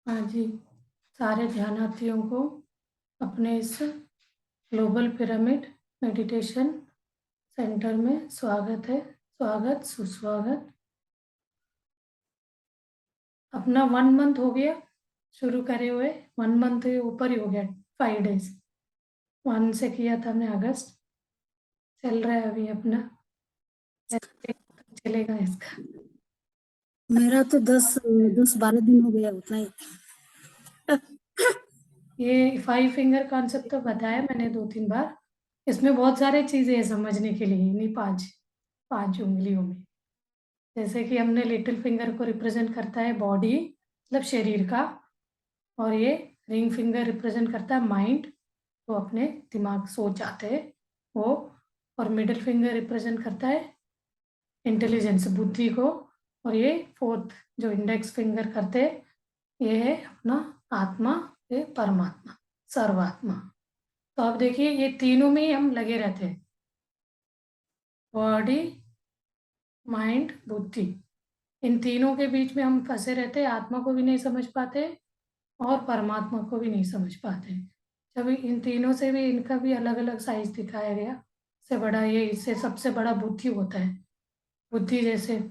हाँ जी, सारे ध्यानार्थियों को अपने इस ग्लोबल पिरामिड मेडिटेशन सेंटर में स्वागत है। स्वागत, सुस्वागत। अपना 1 मंथ हो गया शुरू करे हुए, 1 मंथ के ऊपर ही हो गया, 5 डेज। 1 से किया था हमने अगस्त, चल रहा है अभी अपना, चलेगा इसका। मेरा तो 10-12 दिन हो गया उतना ही। ये 5 फिंगर कॉन्सेप्ट तो बताया मैंने 2-3 बार। इसमें बहुत सारे चीजें हैं समझने के लिए, नहीं 5 उंगलियों में। जैसे कि हमने लिटिल फिंगर को रिप्रेजेंट करता है बॉडी, मतलब शरीर का, और ये रिंग फिंगर रिप्रेजेंट करता है माइंड, तो अपने दिमाग सोच आते हैं वो। और मिडिल फिंगर रिप्रेजेंट करता है इंटेलिजेंस, बुद्धि को। और ये 4th जो इंडेक्स फिंगर करते हैं, ये है अपना आत्मा, ये परमात्मा, सर्वात्मा। तो अब देखिए ये तीनों में ही हम लगे रहते हैं, बॉडी, माइंड, बुद्धि। इन तीनों के बीच में हम फंसे रहते हैं, आत्मा को भी नहीं समझ पाते और परमात्मा को भी नहीं समझ पाते। जब इन तीनों से भी, इनका भी अलग अलग साइज दिखाया गया। इससे बड़ा ये, इससे सबसे बड़ा बुद्धि होता है। बुद्धि जैसे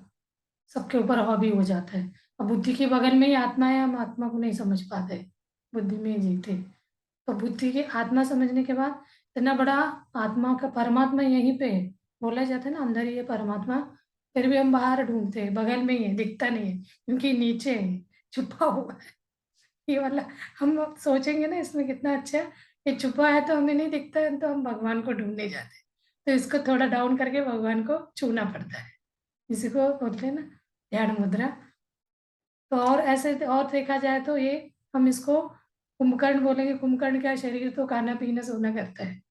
सबके ऊपर हावी हो जाता है। अब बुद्धि के बगल में ही आत्मा है, हम आत्मा को नहीं समझ पाते, बुद्धि में ही जीते। तो बुद्धि की आत्मा समझने के बाद इतना बड़ा आत्मा का परमात्मा यहीं पे है, बोला जाता है ना अंदर ही है परमात्मा। फिर भी हम बाहर ढूंढते हैं, बगल में ही है, दिखता नहीं है क्योंकि नीचे है, छुपा हुआ है। ये वाला हम अब सोचेंगे ना इसमें कितना अच्छा है। ये छुपा है तो हमें नहीं दिखता है, तो हम भगवान को ढूंढने जाते हैं। तो इसको थोड़ा डाउन करके भगवान को छूना पड़ता है। इसी को बोलते हैं ना ध्यान मुद्रा। तो और ऐसे और देखा जाए तो ये, हम इसको कुंभकर्ण बोलेंगे। कुंभकर्ण क्या, शरीर तो खाना पीना सोना करता है।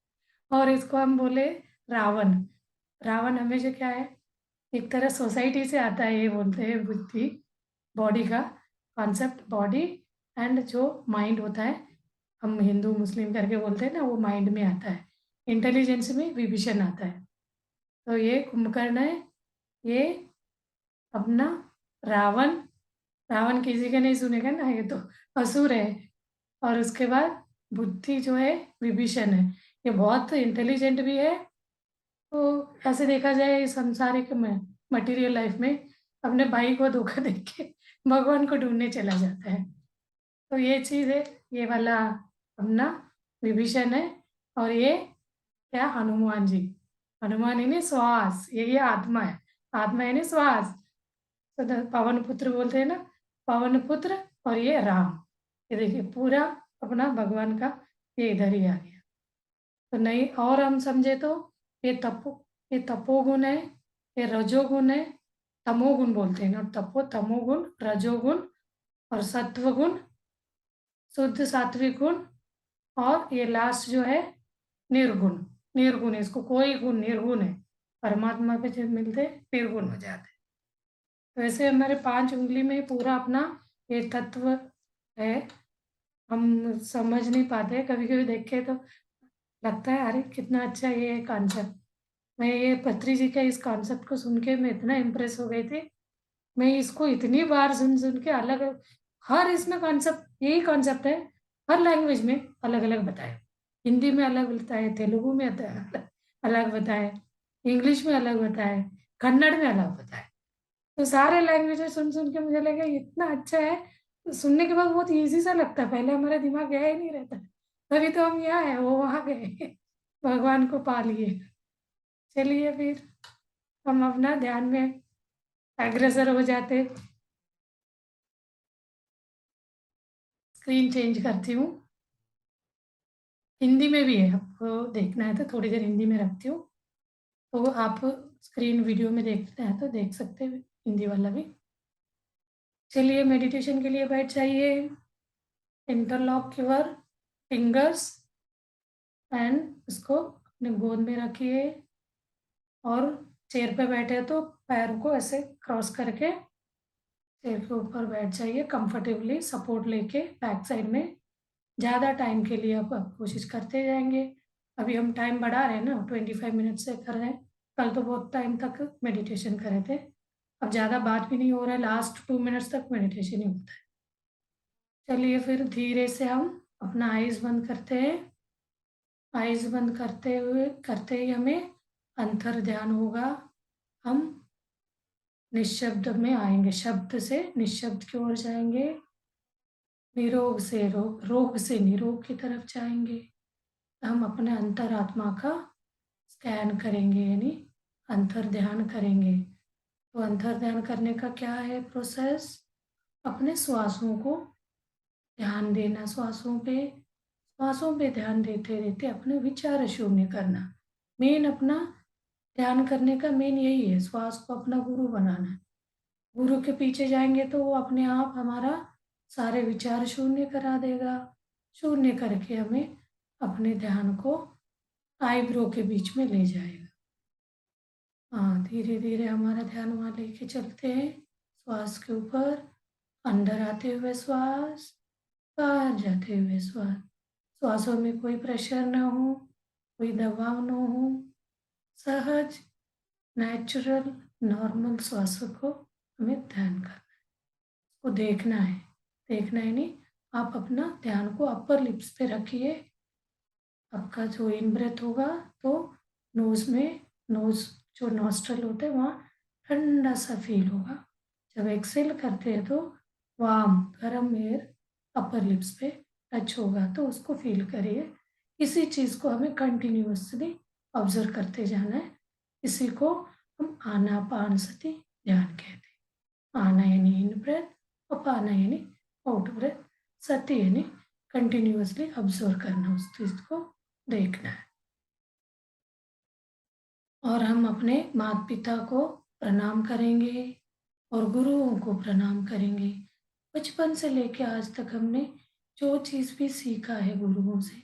और इसको हम बोले रावण। रावण हमेशा क्या है, एक तरह सोसाइटी से आता है, ये बोलते हैं बुद्धि, बॉडी का कॉन्सेप्ट, बॉडी एंड जो माइंड होता है, हम हिंदू मुस्लिम करके बोलते हैं ना, वो माइंड में आता है। इंटेलिजेंस में विभीषण आता है। तो ये कुंभकर्ण है, ये अपना रावण। रावण किसी का नहीं सुनेगा ना, ये तो असुर है। और उसके बाद बुद्धि जो है विभीषण है, ये बहुत इंटेलिजेंट भी है। तो ऐसे देखा जाए सांसारिक में, मटेरियल लाइफ में, अपने भाई को धोखा दे के भगवान को ढूंढने चला जाता है। तो ये चीज है, ये वाला अपना विभीषण है। और ये क्या, हनुमान जी। हनुमान यानी श्वास, ये आत्मा है। आत्मा यानी श्वास। तो पवन पुत्र बोलते हैं ना, पवन पुत्र। और ये राम, ये देखिए पूरा अपना भगवान का ये इधर ही आ गया। तो नहीं, और हम समझे तो ये तपोगुण है, ये रजोगुण है, तमोगुण बोलते हैं। और तमोगुण, रजोगुण और सत्वगुण, शुद्ध सात्विक गुण। और ये लास्ट जो है निर्गुण। निर्गुण है, इसको कोई गुण निर्गुण है, परमात्मा पे जब मिलते निर्गुण हो जाते। तो ऐसे हमारे 5 उंगली में पूरा अपना ये तत्व है। हम समझ नहीं पाते, कभी कभी देख के तो लगता है अरे कितना अच्छा ये कॉन्सेप्ट। मैं ये पत्री जी के इस कॉन्सेप्ट को सुन के मैं इतना इम्प्रेस हो गई थी। मैं इसको इतनी बार सुन सुन के, अलग हर इसमें कॉन्सेप्ट, यही कॉन्सेप्ट है, हर लैंग्वेज में अलग अलग बताए। हिंदी में अलग बताए, तेलुगु में अलग बताए, इंग्लिश में अलग बताए, कन्नड़ में अलग बताए। तो सारे लैंग्वेजेस सुन सुन के मुझे लगा इतना अच्छा है। तो सुनने के बाद बहुत इजी सा लगता है, पहले हमारा दिमाग गया ही नहीं रहता। तभी तो हम यहाँ है, वो वहां गए, भगवान को पा लिए। चलिए फिर हम अपना ध्यान में अग्रसर हो जाते। स्क्रीन चेंज करती हूँ, हिंदी में भी है, आपको देखना है तो थोड़ी देर हिंदी में रखती हूँ। तो आप स्क्रीन वीडियो में देखते हैं तो देख सकते हैं हिंदी वाला भी। चलिए मेडिटेशन के लिए बैठ जाइए। इंटरलॉक योर फिंगर्स एंड इसको अपने गोद में रखिए। और चेयर पे बैठे तो पैरों को ऐसे क्रॉस करके चेयर के ऊपर बैठ जाइए, कंफर्टेबली सपोर्ट लेके बैक साइड में। ज़्यादा टाइम के लिए आप कोशिश करते जाएंगे। अभी हम टाइम बढ़ा रहे हैं ना, 25 मिनट से कर रहे हैं। कल तो बहुत टाइम तक मेडिटेशन करे थे। अब ज़्यादा बात भी नहीं हो रहा है, लास्ट 2 मिनट्स तक मेडिटेशन ही होता है। चलिए फिर धीरे से हम अपना आइज बंद करते हैं। आइज बंद करते ही हमें अंतर ध्यान होगा। हम निशब्द में आएंगे, शब्द से निशब्द की ओर जाएंगे, निरोग से रोग से निरोग की तरफ जाएंगे। हम अपने अंतरात्मा का स्कैन करेंगे, यानी अंतर ध्यान करेंगे। तो अंतर ध्यान करने का क्या है प्रोसेस? अपने श्वासों को ध्यान देना, श्वासों पे ध्यान देते देते अपने विचार शून्य करना। मेन अपना ध्यान करने का मेन यही है, श्वास को अपना गुरु बनाना है। गुरु के पीछे जाएंगे तो वो अपने आप हमारा सारे विचार शून्य करा देगा। शून्य करके हमें अपने ध्यान को आईब्रो के बीच में ले जाएगा। हाँ, धीरे धीरे हमारा ध्यान वहाँ लेके चलते हैं। श्वास के ऊपर, अंदर आते हुए श्वास, बाहर जाते हुए श्वास। श्वासों में कोई प्रेशर ना हो, कोई दबाव ना हो, सहज नेचुरल नॉर्मल श्वासों को हमें ध्यान करना है, उसको देखना है नहीं। आप अपना ध्यान को अपर लिप्स पे रखिए। आपका जो इन ब्रेथ होगा तो नोज जो नॉस्ट्रल होते हैं वहाँ ठंडा सा फील होगा। जब एक्सेल करते हैं तो वार्म गर्म एयर अपर लिप्स पे टच होगा, तो उसको फील करिए। इसी चीज़ को हमें कंटिन्यूअसली ऑब्जर्व करते जाना है। इसी को हम आनापानसति ध्यान कहते हैं। आना यानी इन ब्रेथ, अपाना यानी आउट ब्रेथ, सति यानी कंटिन्यूअसली ऑब्जर्व करना, उस चीज़ को देखना है। और हम अपने माता पिता को प्रणाम करेंगे और गुरुओं को प्रणाम करेंगे। बचपन से लेके आज तक हमने जो चीज़ भी सीखा है गुरुओं से,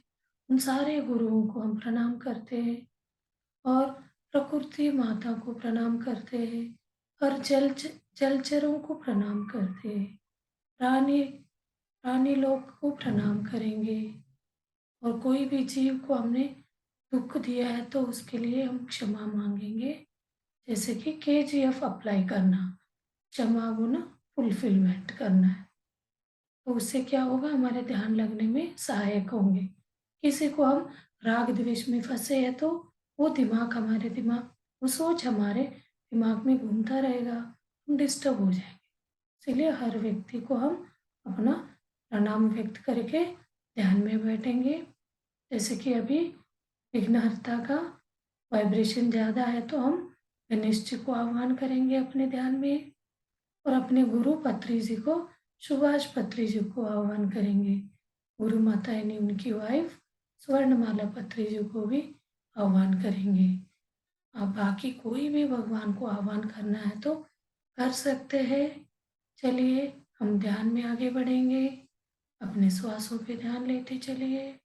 उन सारे गुरुओं को हम प्रणाम करते हैं। और प्रकृति माता को प्रणाम करते हैं और जलचरों को प्रणाम करते हैं। प्राणी प्राणी लोग को प्रणाम करेंगे। और कोई भी जीव को हमने दुख दिया है तो उसके लिए हम क्षमा मांगेंगे। जैसे कि KGF अप्लाई करना, क्षमा गुण फुलफिलमेंट करना है। तो उससे क्या होगा, हमारे ध्यान लगने में सहायक होंगे। किसी को हम राग द्वेष में फंसे हैं तो वो वो सोच हमारे दिमाग में घूमता रहेगा, हम डिस्टर्ब हो जाएंगे। इसलिए हर व्यक्ति को हम अपना प्रणाम व्यक्त करके ध्यान में बैठेंगे। जैसे कि अभी विघ्नहर्ता का वाइब्रेशन ज़्यादा है तो हम गणेश जी को आह्वान करेंगे अपने ध्यान में, और अपने गुरु पत्री जी को, सुभाष पत्री जी को आह्वान करेंगे। गुरु माता यानी उनकी वाइफ स्वर्णमाला पत्री जी को भी आह्वान करेंगे। अब बाकी कोई भी भगवान को आह्वान करना है तो कर सकते हैं। चलिए हम ध्यान में आगे बढ़ेंगे। अपने श्वासों पे ध्यान लेते चलिए।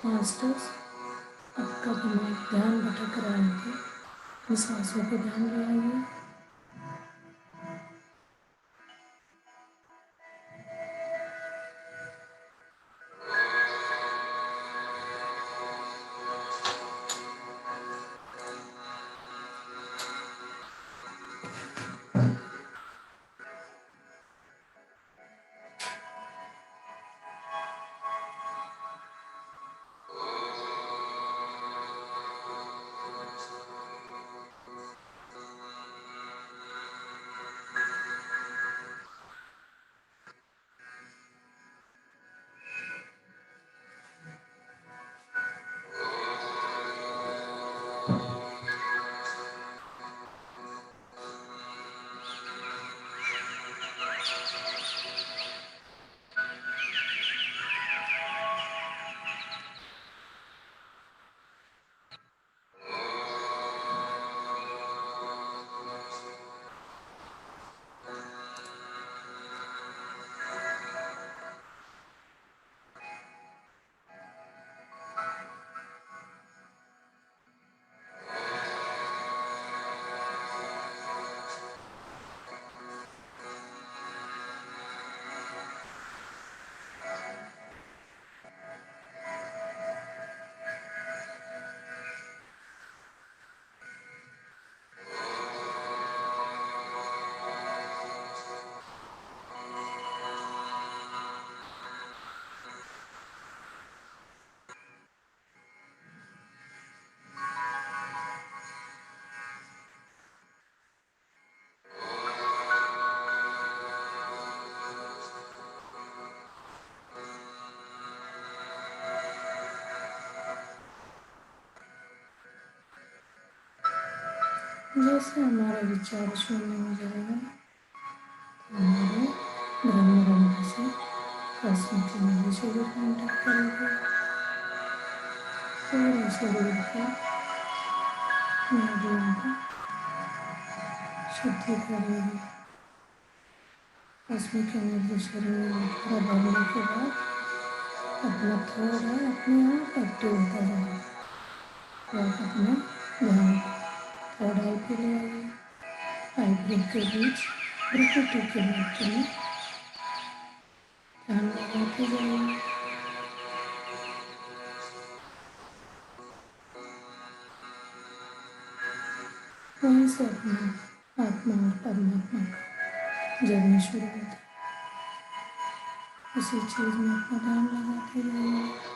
मास्टर्स, आपका दिमाग ध्यान भटक रहा है तो अपनी सांसों पे ध्यान ले आइए। जैसे हमारा विचार शून्य हो जाएगा, हमारे ब्रह्म रंग से कॉस्मिक एनर्जी शरीर में एंटर करेगी, पूरे शरीर का नाड़ियों को शुद्धि करेगी। कॉस्मिक एनर्जी शरीर में पूरा भरने के बाद अपना थर्ड है अपने आप एक्टिव होता जाएगा। तो आप अपने ध्यान थर्ड आई पे ले आइए, आई ब्रेक के बीच भ्रुकुटी के मध्य में ध्यान लगाते जाइए। वहीं से अपना आत्मा और परमात्मा का जर्नी शुरू होता है। उसी चीज में अपना ध्यान लगाते जाइए।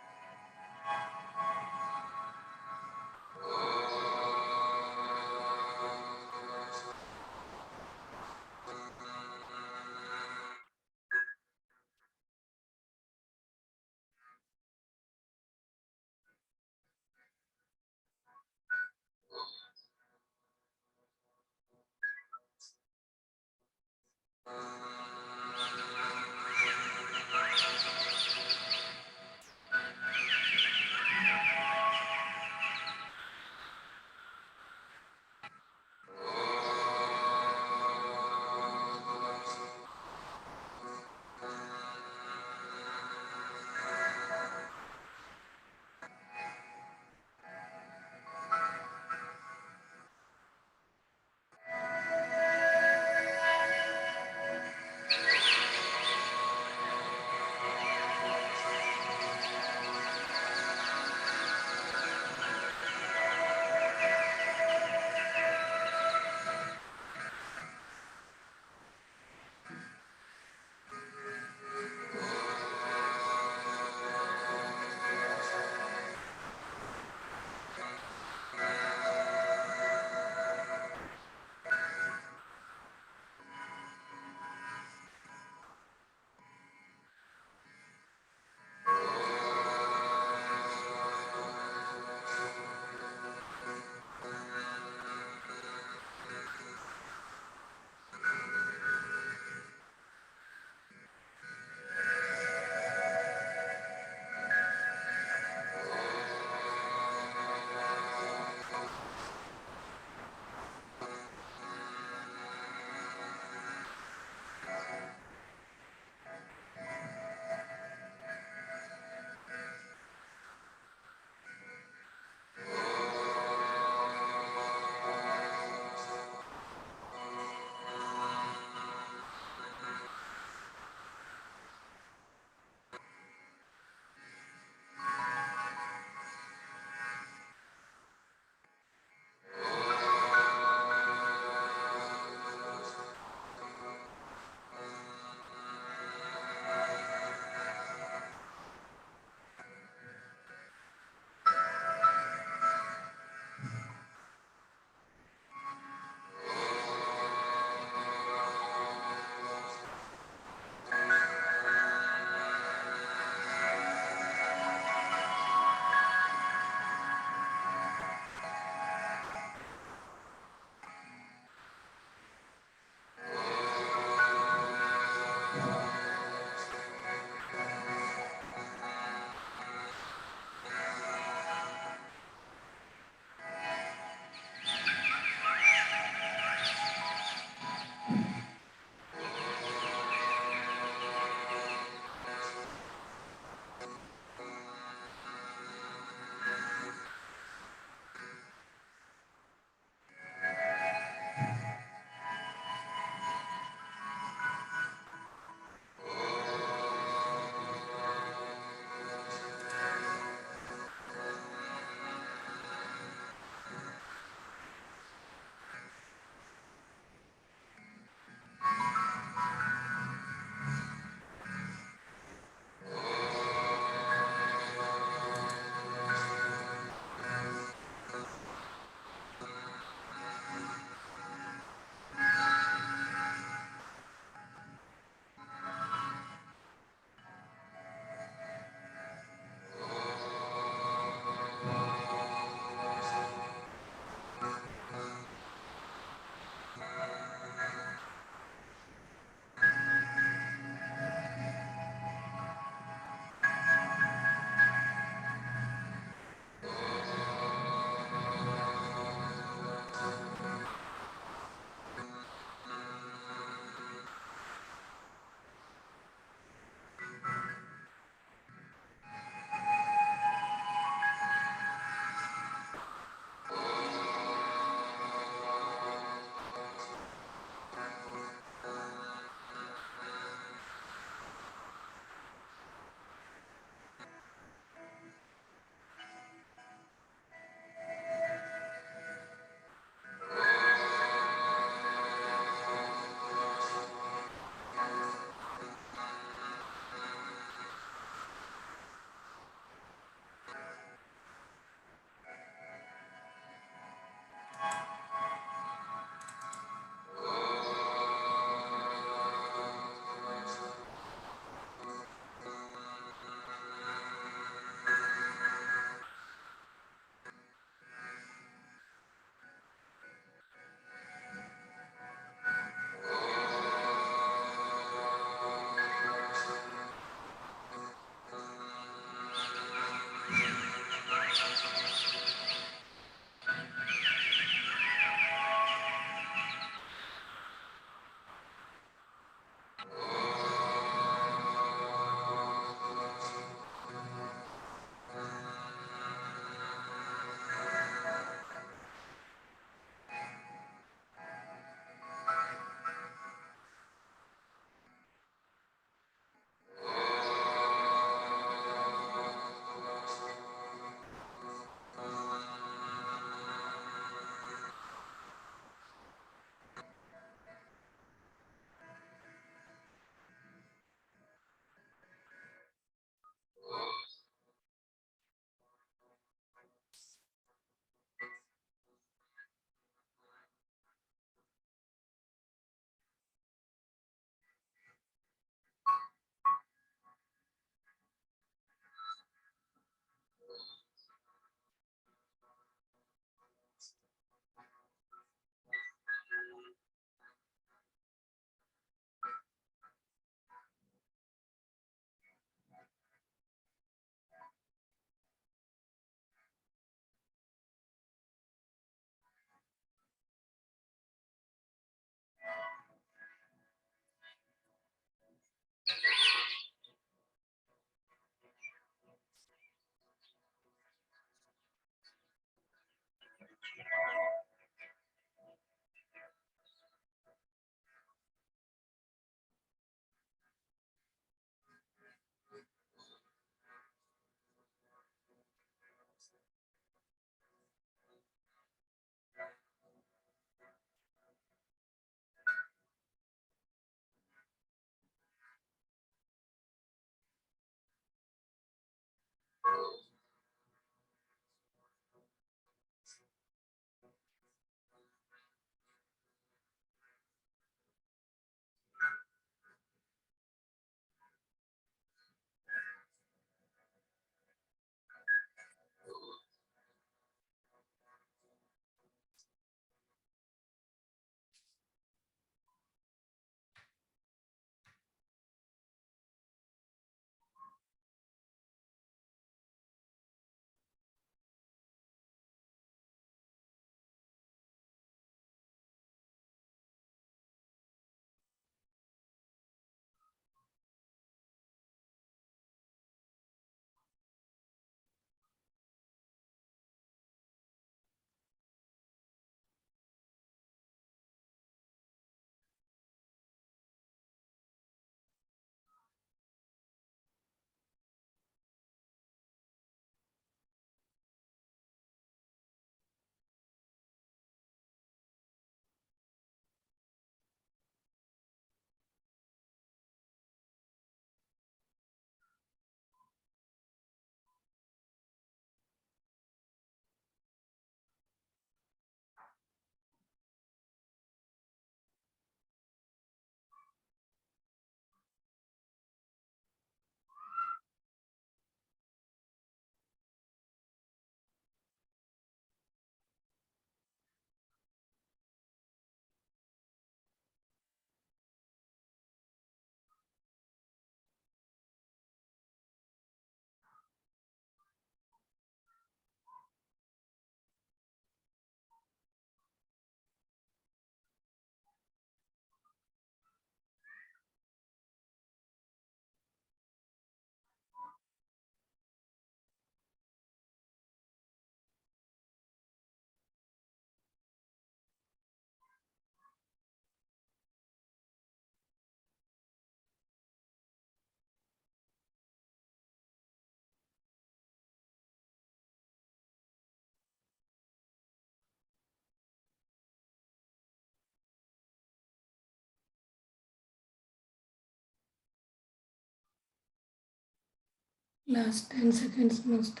Last 10 seconds must.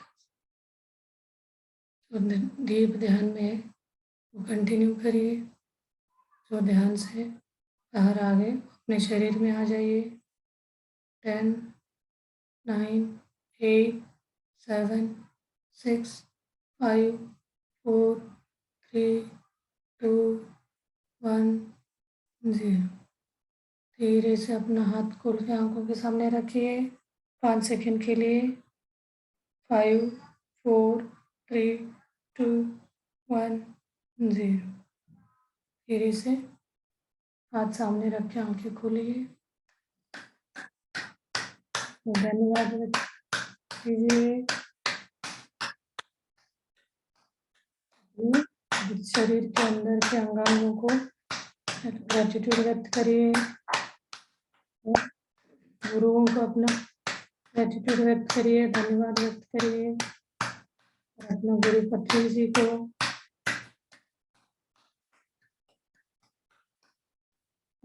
जो डीप ध्यान में है वो कंटिन्यू करिए। जो ध्यान से बाहर आ गए अपने शरीर में आ जाइए। 10, 9, 8, 7, 6, 5, 4, 3, 2, 1, 0। धीरे से अपना हाथ खोल के आंखों के सामने रखिए 5 सेकंड के लिए। 5, 4, 3, 2, 1, 0। धीरे से हाथ सामने रख के आंखें खोलिए। धन्यवाद कीजिए। शरीर के अंदर के अंगांगों को ग्रेटिट्यूड व्यक्त करिए। गुरुओं को अपना ग्रेटिट्यूड व्यक्त करिए, धन्यवाद व्यक्त करिए। और अपना गुरु पत्री जी को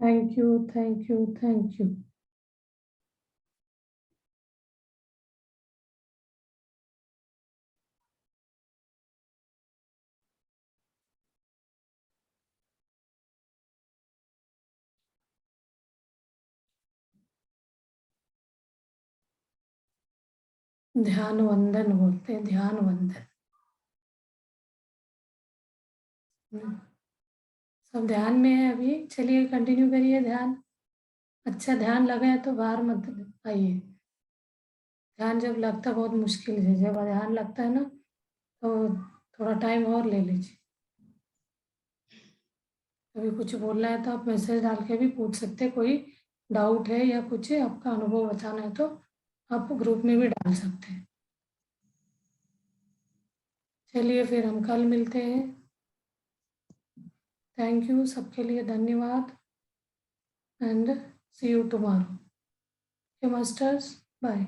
thank you, thank you, thank you. ध्यान वंदन बोलते हैं, ध्यान वंदन। सब ध्यान में है अभी। चलिए कंटिन्यू करिए ध्यान। अच्छा ध्यान लगा है तो बाहर मत आइए। ध्यान जब लगता है बहुत मुश्किल है, जब ध्यान लगता है ना तो थोड़ा टाइम और ले लीजिए। अभी कुछ बोलना है तो आप मैसेज डाल के भी पूछ सकते हैं। कोई डाउट है या कुछ है आपका अनुभव बताना है तो आप ग्रुप में भी डाल सकते हैं। चलिए फिर हम कल मिलते हैं। थैंक यू सबके लिए, धन्यवाद and see you tomorrow. Masters bye.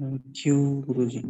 Thank you Guruji.